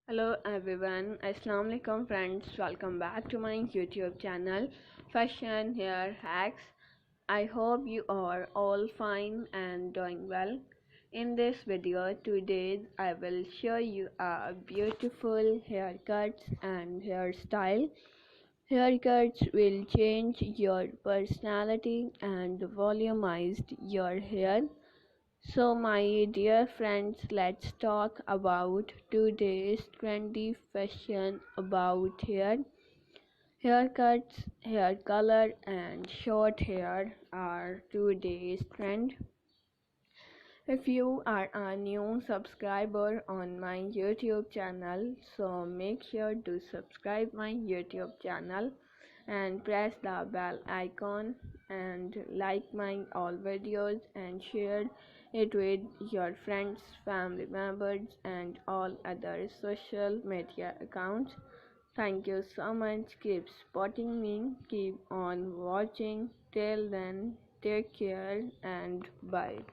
Hello everyone, Assalamu alaikum friends, welcome back to my YouTube channel Fashion Hair Hacks. I hope you are all fine and doing well. In this video today I will show you a beautiful haircuts and hairstyle. Haircuts will change your personality and volumize your hair. So, my dear friends, let's talk about today's trendy fashion about hair. Haircuts, hair color, and short hair are today's trend. If you are a new subscriber on my YouTube channel, so make sure to subscribe my YouTube channel and press the bell icon and like my all videos and share it with your friends, family members and all other social media accounts. Thank you so much. Keep supporting me. Keep on watching. Till then, take care and bye.